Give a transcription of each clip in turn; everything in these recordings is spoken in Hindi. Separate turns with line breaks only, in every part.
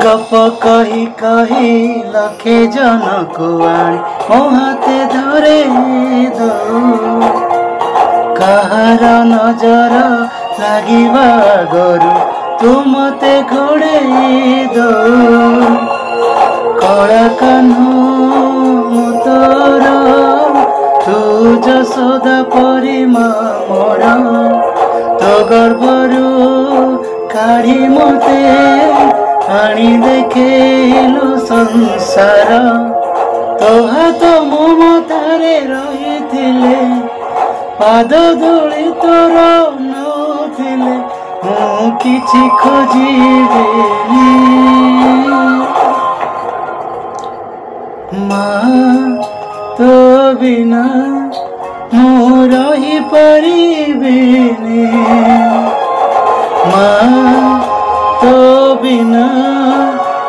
गप कही कही लखे जन को आनी मो हाथे धरे दो कहार नजर लागिबा गरु तू मते घोड़े दो कला कान्ह तोर तू जसोदा परी मोर तो गर्भरू काढ़ी मते आनी देखेलु संसार तो हाथ मो मतारे रही पाद धूली तोर नथिले मु किछि खोजिबेनी माँ तो बिना मु रही परिबिनी माँ तो बिना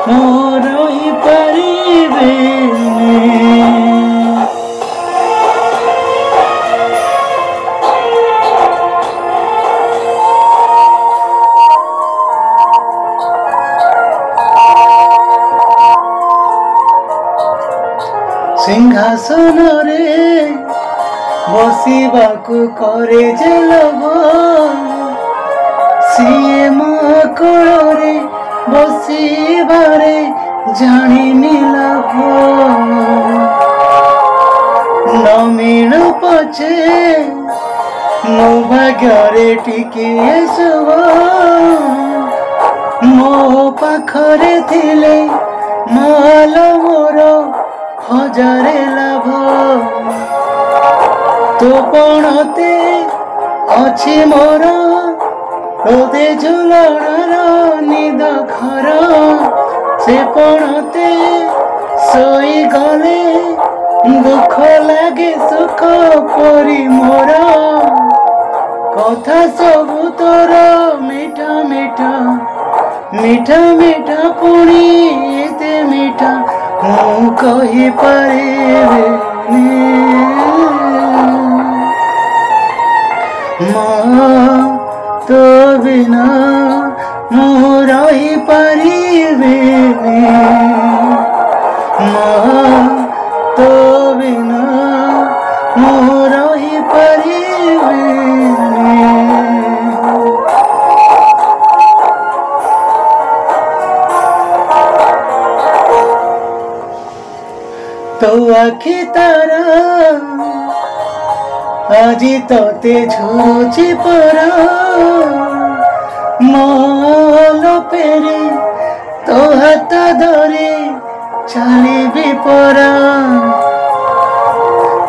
मु रही परिबिनी सिंहासन रे बसिबाकु करे जे लोभ सीए मो कोଳରେ बसिबारे जानिनी लाभ न मिलु पछे मो भाग्ୟରେ टिकिए शुभ मो पाखरे थिले माल मोर हजारे लाभ तो पणते अछि मोर हृदय झुलणार निद घर से पणते सोई गले दुख लागे सुख परी मोर कथा सबु तोर मीठा मीठा मीठा मीठा पुणी एते मीठा मु कहि परिबिनी माँ तो बिना मु रही परिबिनी माँ तो बिना मु रही परिबिनी तो आखि तारा आजी तोते झुची परा मोलो पेरे तो हाथ धरे चली परा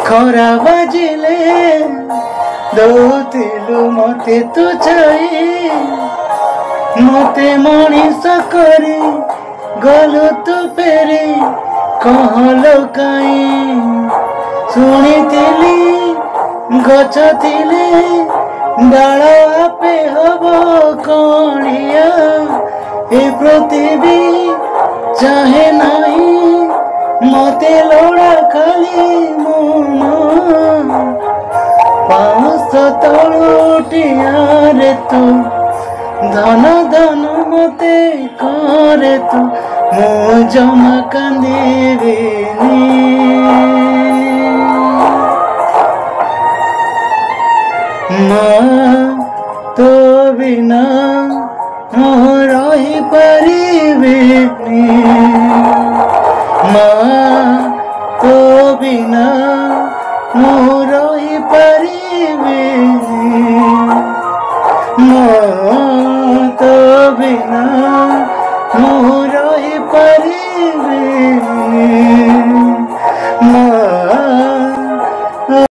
खरा बाजिले दौतिलु मते तू चाहे मते मनीष करे गलु तू पेरे कहलो काई शुणिथिली गछ थिले डाल आपे हब कणिया ए पृथ्वी चाहे नहीं मते लोड़ा खाली मन पाँच तलुटिया रे तू धन धन मते करे तू मु जमा कांदिबिनी माँ तो बिना मु रही परिबिनी माँ तो बिना मु रही परिबिनी माँ तो बिना